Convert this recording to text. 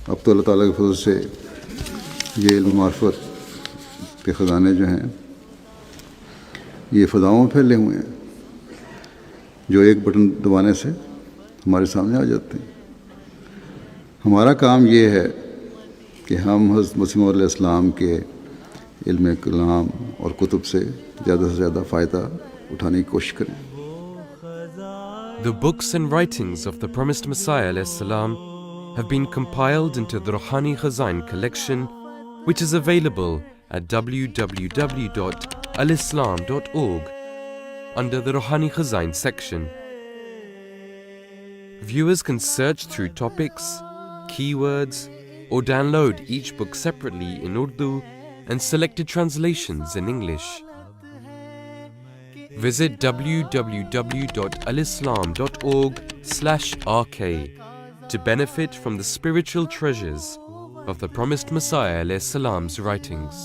اب تو اللہ تعالیٰ کے فضل سے یہ علم معرفت کے خزانے جو ہیں یہ فضاؤں میں پھیلے ہوئے ہیں، جو ایک بٹن دبانے سے ہمارے سامنے آ جاتے ہیں۔ ہمارا کام یہ ہے کہ ہم حضرت مسیح علیہ السلام کے علم کلام اور کتب سے زیادہ فائدہ اٹھانے کی کوشش کریں۔ The books and writings of the promised Messiah السلام have been compiled into the Ruhani Khaza'in collection, which is available at www.alislam.org under the Ruhani Khaza'in section. Viewers can search through topics, keywords, or download each book separately in Urdu and selected translations in English. Visit www.alislam.org/RK to benefit from the spiritual treasures of the promised Messiah alayhi salam's writings.